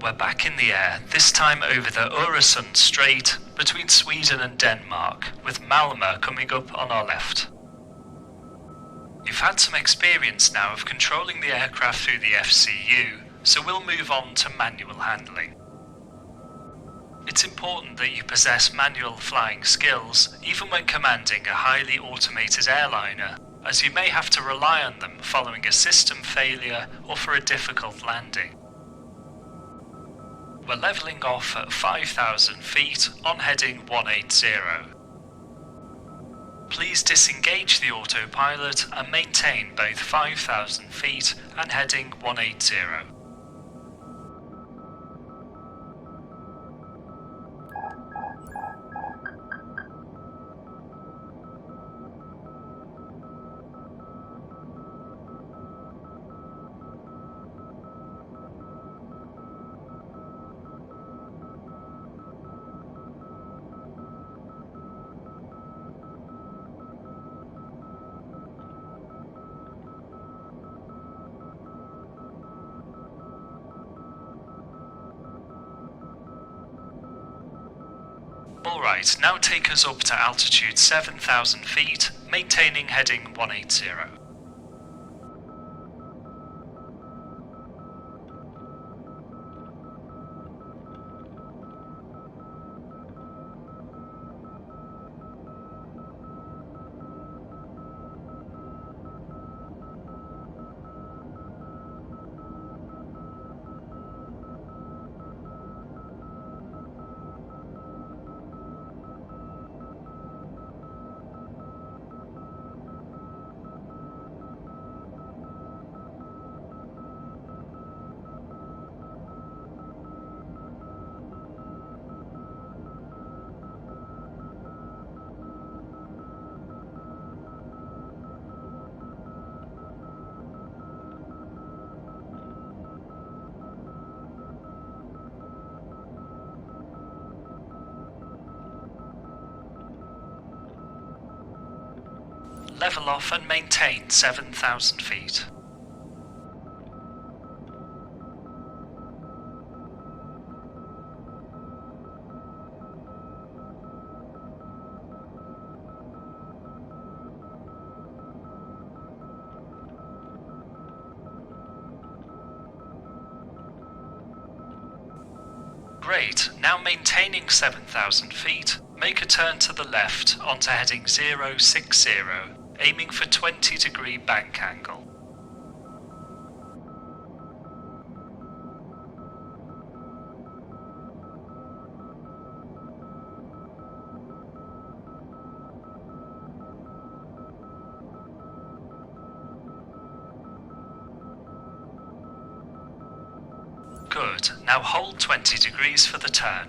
We're back in the air, this time over the Öresund Strait between Sweden and Denmark, with Malmö coming up on our left. You've had some experience now of controlling the aircraft through the FCU, so we'll move on to manual handling. It's important that you possess manual flying skills even when commanding a highly automated airliner, as you may have to rely on them following a system failure or for a difficult landing. We're levelling off at 5,000 feet on heading 180. Please disengage the autopilot and maintain both 5,000 feet and heading 180. Alright, now take us up to altitude 7,000 feet, maintaining heading 180. Level off and maintain 7,000 feet. Great, now maintaining 7,000 feet, make a turn to the left onto heading 060, aiming for 20-degree bank angle. Good, now hold 20 degrees for the turn.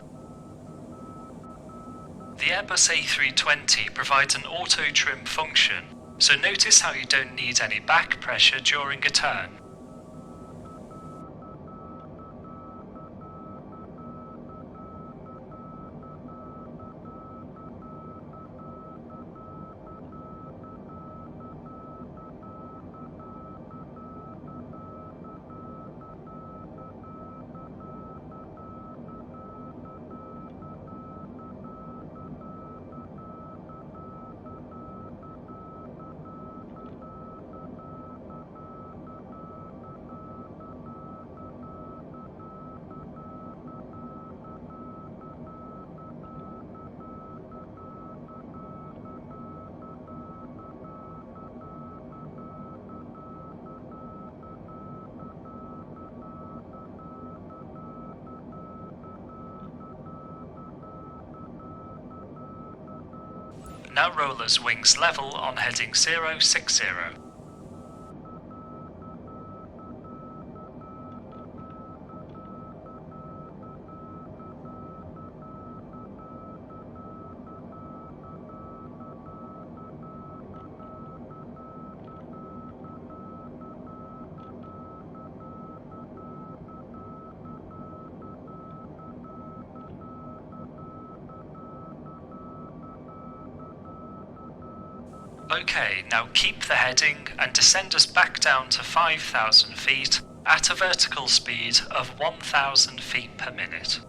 The Airbus A320 provides an auto-trim function, so notice how you don't need any back pressure during a turn. Now roll as wings level on heading 060. Okay, now keep the heading and descend us back down to 5,000 feet at a vertical speed of 1,000 feet per minute.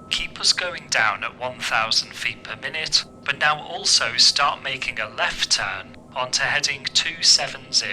Keep us going down at 1,000 feet per minute, but now also start making a left turn onto heading 270.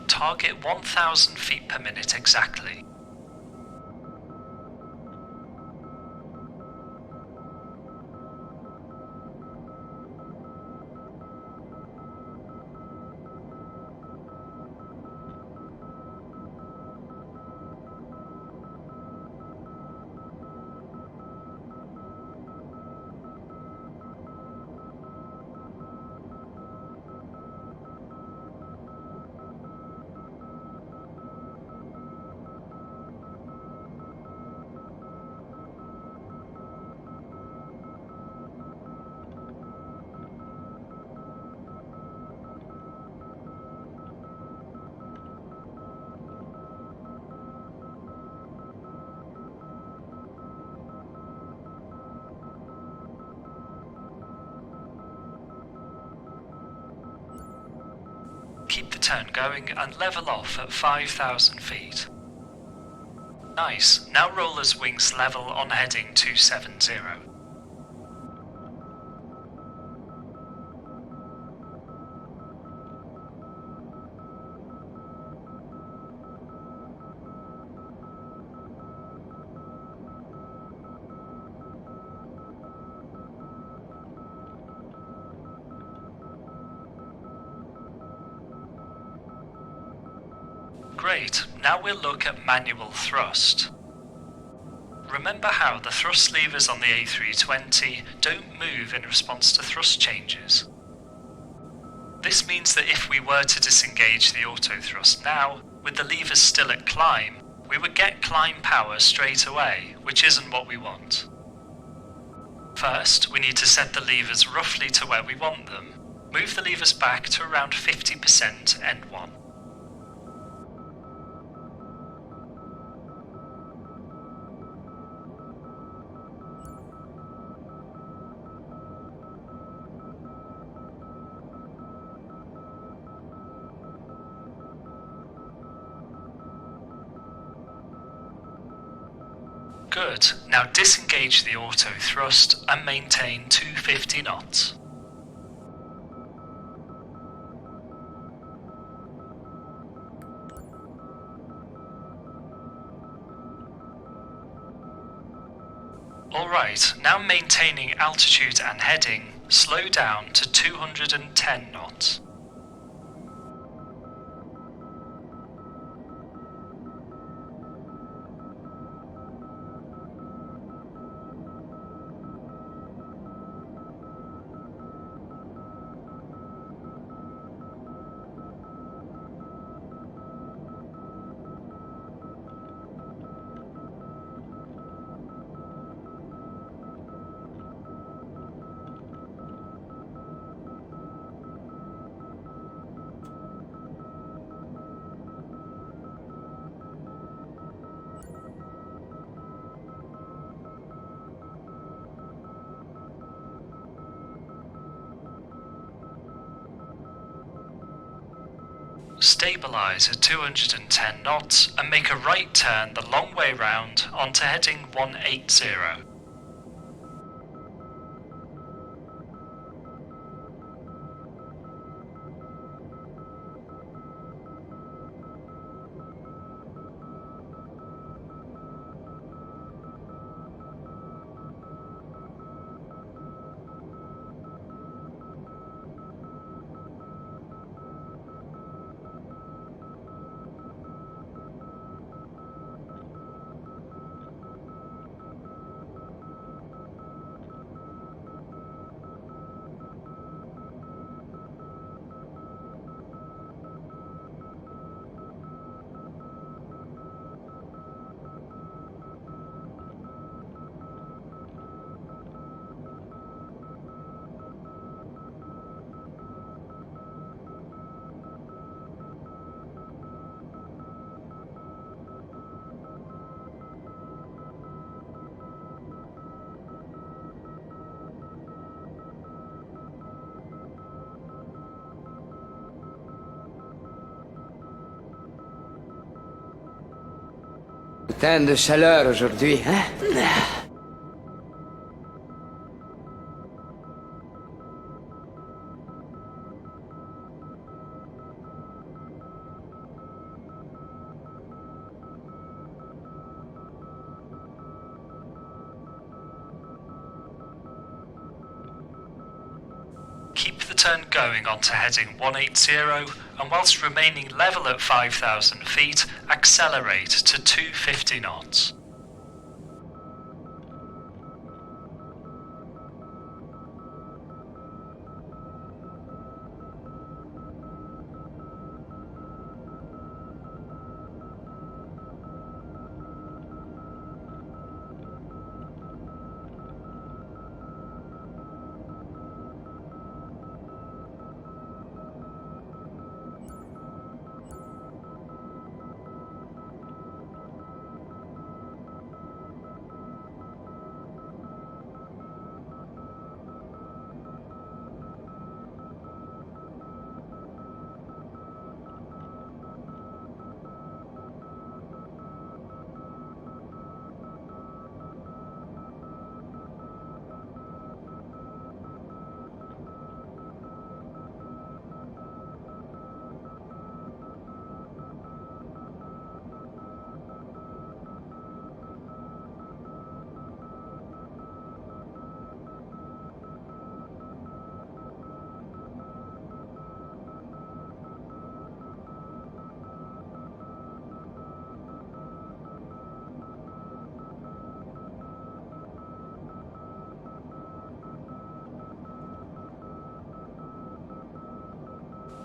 Target 1,000 feet per minute exactly. Keep the turn going and level off at 5,000 feet. Nice, now roller's wings level on heading 270. Great, now we'll look at manual thrust. Remember how the thrust levers on the A320 don't move in response to thrust changes. This means that if we were to disengage the auto thrust now, with the levers still at climb, we would get climb power straight away, which isn't what we want. First, we need to set the levers roughly to where we want them. Move the levers back to around 50% N1. Good, now disengage the auto thrust and maintain 250 knots. Alright, now maintaining altitude and heading, slow down to 210 knots. Stabilise at 210 knots and make a right turn the long way round onto heading 180. Putain de chaleur aujourd'hui, hein? Keep the turn going onto heading 180, and whilst remaining level at 5,000 feet, accelerate to 250 knots.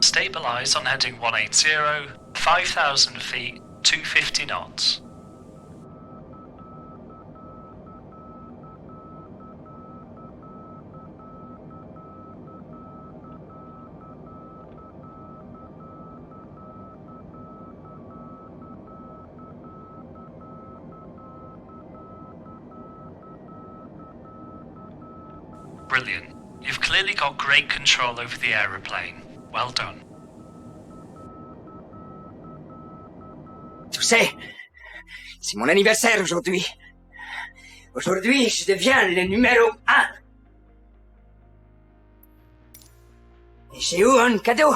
Stabilise on heading 180, 5,000 feet, 250 knots. Brilliant. You've clearly got great control over the aeroplane. Well done. Tu sais, c'est mon anniversaire aujourd'hui. Aujourd'hui, je deviens le numéro 1. Et j'ai eu un cadeau.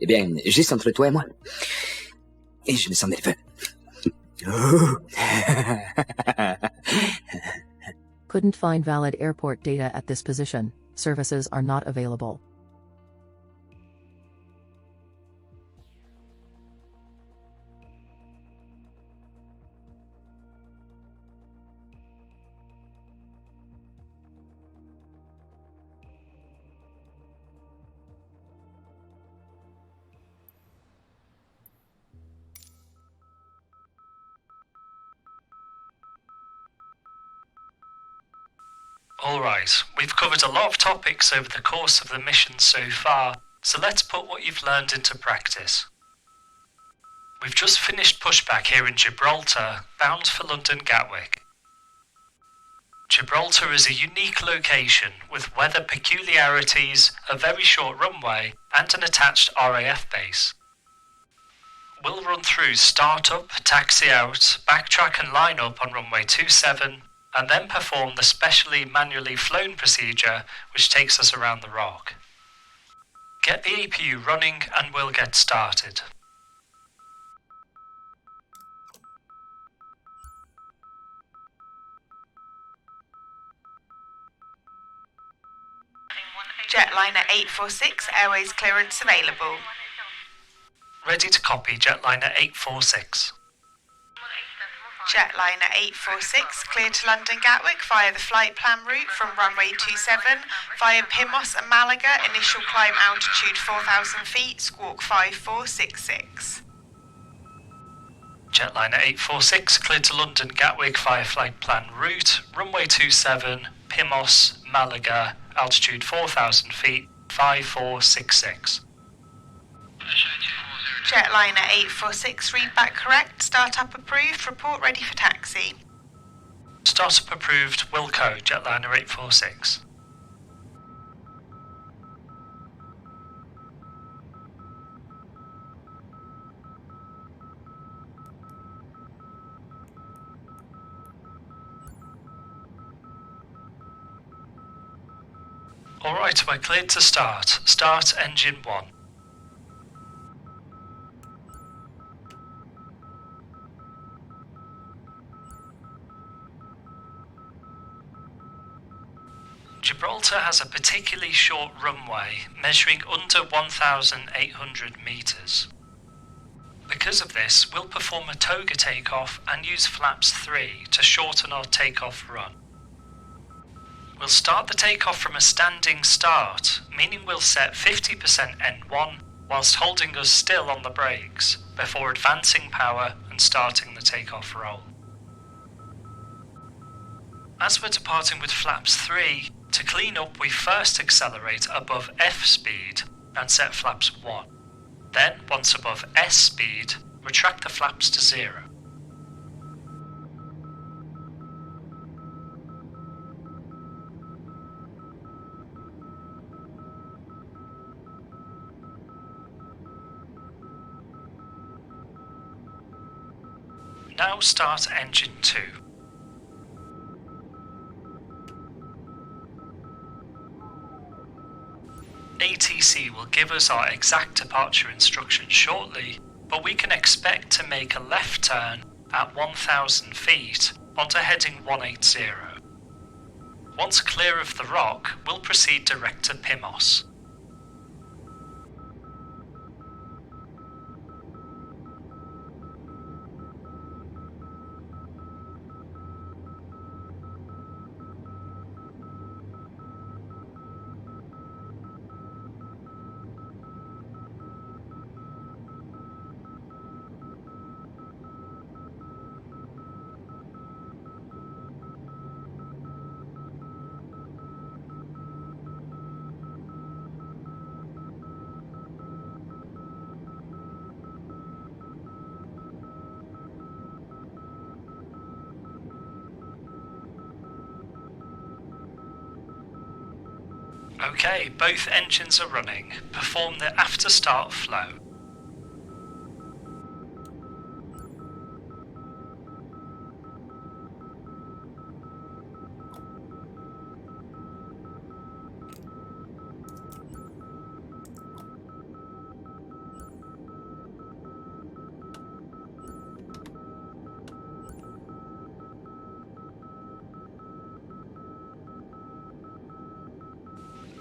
Eh bien, juste entre toi et moi. Et je me sens nerveux. Couldn't find valid airport data at this position. Services are not available. Alright, we've covered a lot of topics over the course of the mission so far, so let's put what you've learned into practice. We've just finished pushback here in Gibraltar, bound for London Gatwick. Gibraltar is a unique location with weather peculiarities, a very short runway, and an attached RAF base. We'll run through start up, taxi out, backtrack and line up on runway 27, and then perform the specially manually flown procedure which takes us around the rock. Get the APU running and we'll get started. Jetliner 846, airways clearance available. Ready to copy Jetliner 846. Jetliner 846, clear to London Gatwick via the flight plan route from runway 27 via Pimos and Malaga, initial climb altitude 4,000 feet, squawk 5466. Jetliner 846, clear to London Gatwick via flight plan route, runway 27, Pimos, Malaga, altitude 4,000 feet, 5466. Jetliner 846, read back correct, startup approved, report ready for taxi. Startup approved, Wilco, Jetliner 846. Alright, we're cleared to start. Start engine 1. Gibraltar has a particularly short runway, measuring under 1,800 metres. Because of this, we'll perform a toga takeoff and use flaps 3 to shorten our takeoff run. We'll start the takeoff from a standing start, meaning we'll set 50% N1 whilst holding us still on the brakes, before advancing power and starting the takeoff roll. As we're departing with flaps 3, to clean up we first accelerate above F speed and set flaps 1. Then, once above S speed, retract the flaps to 0. Now start engine 2. ATC will give us our exact departure instructions shortly, but we can expect to make a left turn at 1,000 feet onto heading 180. Once clear of the rock, we'll proceed direct to Pimos. Okay, both engines are running. Perform the after start flow.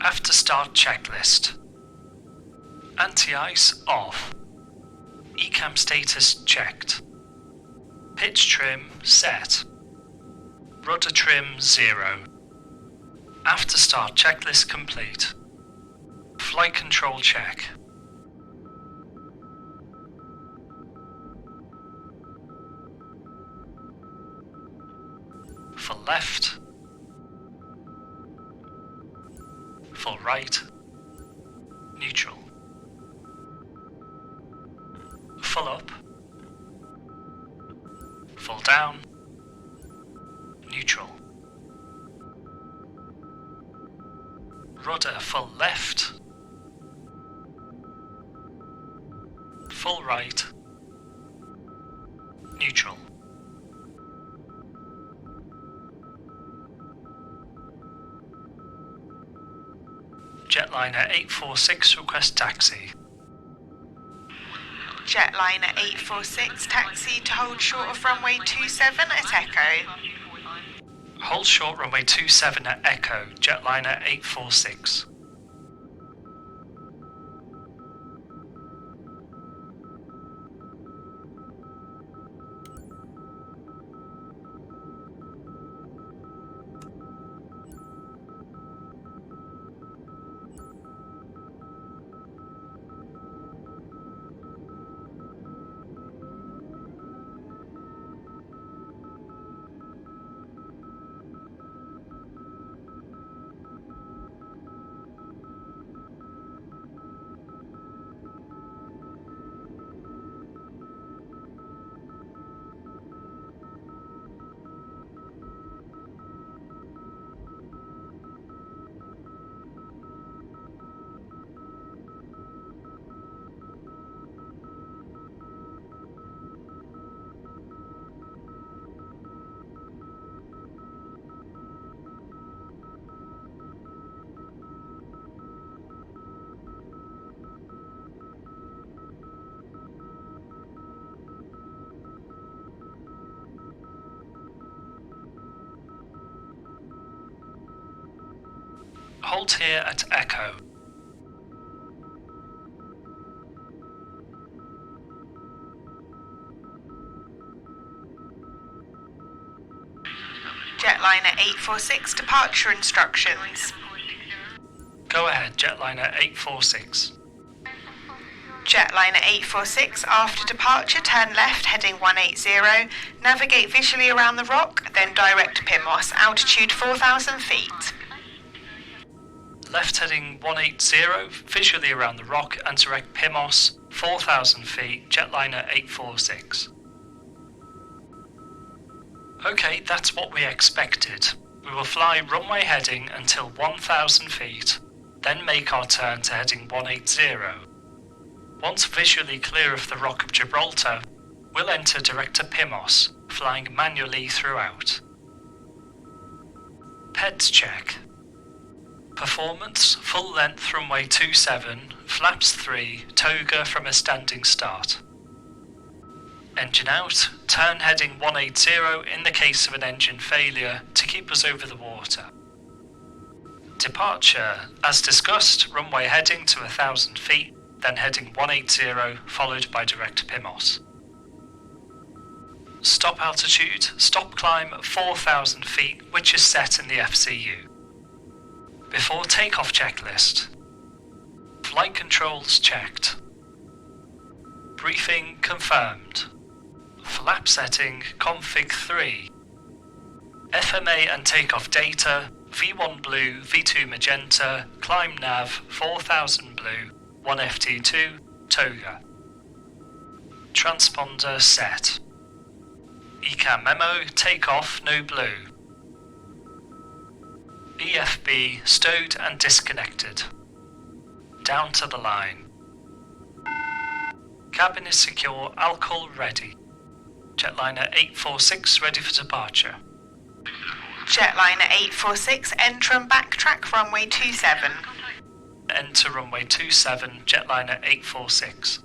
After start checklist. Anti-ice off. ECAM status checked. Pitch trim set. Rudder trim 0. After start checklist complete. Flight control check. For left. right, neutral. Full up, full down, neutral. Rudder full left, full right, neutral. Jetliner 846 request taxi. Jetliner 846, taxi to hold short of runway 27 at Echo. Hold short runway 27 at Echo, Jetliner 846. Hold here at Echo. Jetliner 846, departure instructions. Go ahead, Jetliner 846. Jetliner 846, after departure, turn left, heading 180, navigate visually around the rock, then direct PIMOS, altitude 4,000 feet. Left heading 180, visually around the rock and direct PIMOS, 4,000 feet, Jetliner 846. Okay, that's what we expected. We will fly runway heading until 1,000 feet, then make our turn to heading 180. Once visually clear of the Rock of Gibraltar, we'll enter direct to PIMOS, flying manually throughout. PEDS check. Performance, full length runway 27, flaps 3, toga from a standing start. Engine out, turn heading 180 in the case of an engine failure to keep us over the water. Departure, as discussed, runway heading to 1,000 feet, then heading 180 followed by direct PIMOS. Stop altitude, stop climb 4,000 feet, which is set in the FCU. Before takeoff checklist. Flight controls checked. Briefing confirmed. Flap setting config 3. FMA and takeoff data V1 blue, V2 magenta, climb nav 4000 blue, 1 FT2, toga. Transponder set. ECAM memo, takeoff no blue. EFB stowed and disconnected. Down to the line. Cabin is secure, alcohol ready. Jetliner 846 ready for departure. Jetliner 846, enter and backtrack runway 27. Enter runway 27, Jetliner 846.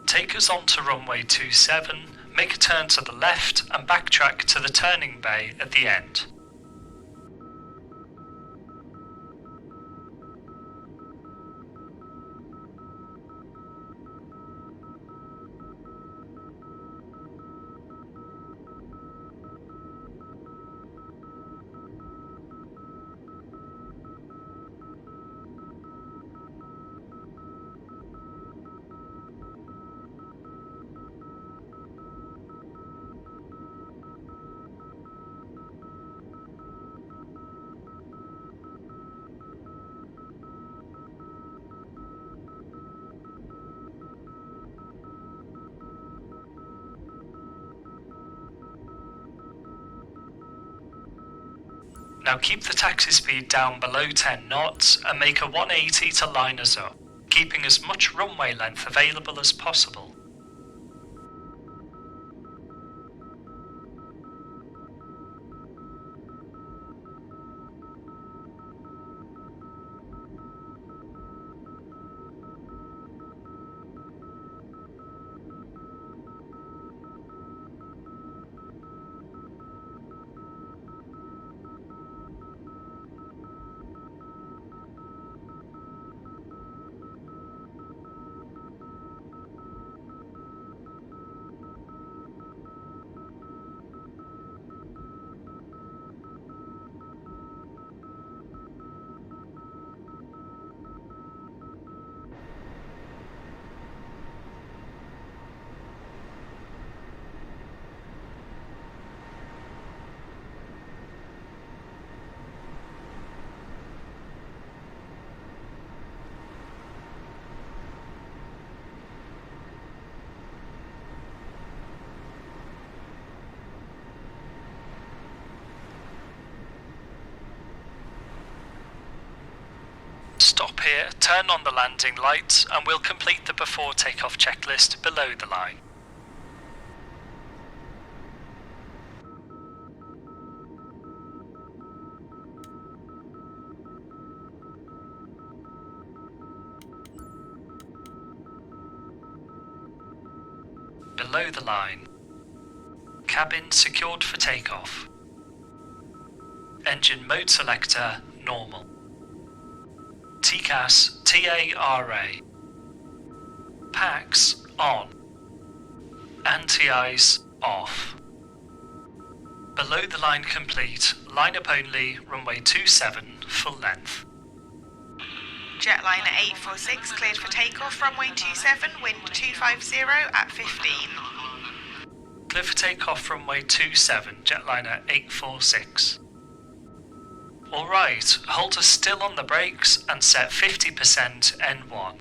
Take us on to runway 27, make a turn to the left and backtrack to the turning bay at the end. Now keep the taxi speed down below 10 knots and make a 180 to line us up, keeping as much runway length available as possible. Stop here, turn on the landing lights, and we'll complete the before takeoff checklist below the line. Below the line. Cabin secured for takeoff. Engine mode selector normal. TCAS TARA. Packs on. Anti-ice off. Below the line complete, line up only, runway 27, full length. Jetliner 846 cleared for takeoff, runway 27, wind 250 at 15. Clear for takeoff, runway 27, jetliner 846. Alright, hold us still on the brakes and set 50% N1.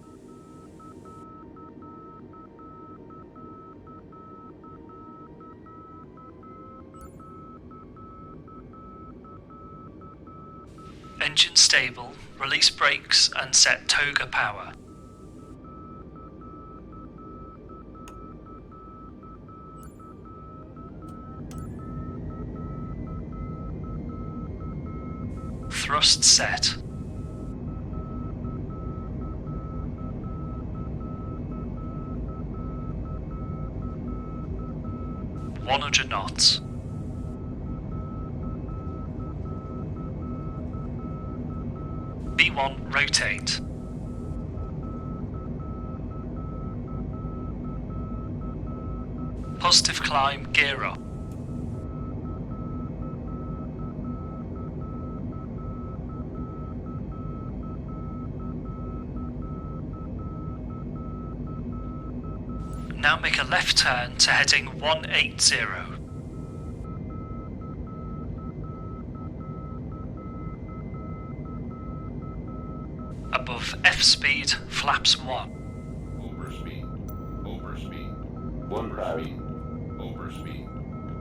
Engine stable, release brakes and set toga power. Thrust set. (100 knots). B1 rotate. Positive climb, gear up. Now make a left turn to heading 180. Above F-speed, flaps 1. Overspeed, overspeed, 1000, overspeed,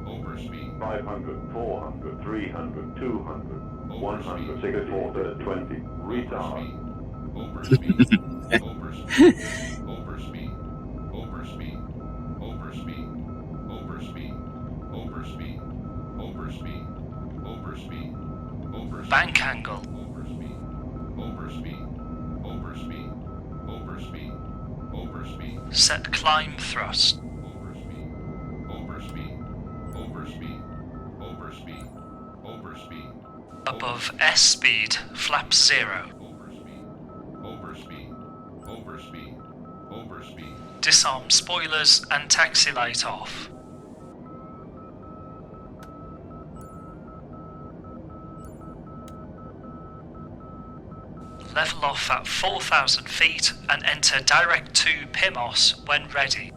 overspeed, 500, 400, 300, 200, 100, 64, 20, retard, overspeed, overspeed, overspeed, overspeed, overspeed, overspeed, overspeed, overspeed, overspeed, overspeed, Bank angle. overspeed, overspeed, overspeed, overspeed, overspeed, Set climb thrust. overspeed, overspeed, overspeed, overspeed, overspeed, Above S-speed, flaps 0. overspeed, overspeed, overspeed, overspeed, Disarm spoilers and taxi light off. Level off at 4,000 feet and enter direct to PIMOS when ready.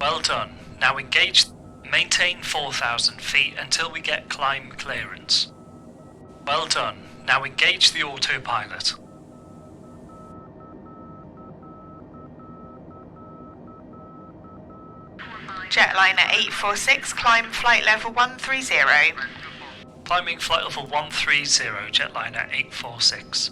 Well done. Now engage. Maintain 4,000 feet until we get climb clearance. Well done. Now engage the autopilot. Jetliner 846, climb flight level 130. Climbing flight level 130, Jetliner 846.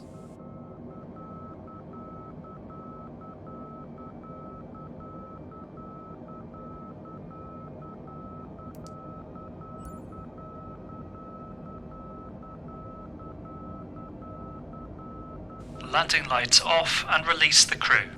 Landing lights off and release the crew.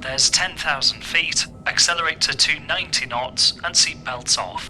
There's 10,000 feet, accelerate to 290 knots and seatbelts off.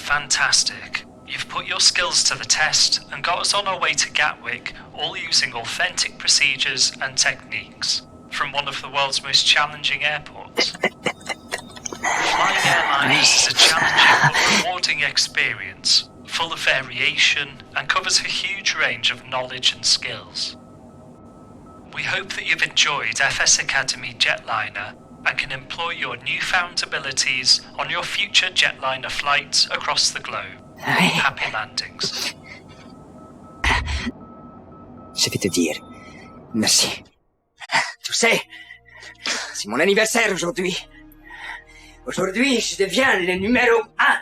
Fantastic. You've put your skills to the test and got us on our way to Gatwick, all using authentic procedures and techniques from one of the world's most challenging airports. Flying airliners is a challenging but rewarding experience, full of variation and covers a huge range of knowledge and skills. We hope that you've enjoyed FS Academy Jetliner and can employ your newfound abilities on your future jetliner flights across the globe. Happy landings. Je vais te dire merci. Tu sais, c'est mon anniversaire aujourd'hui. Aujourd'hui, je deviens le numéro 1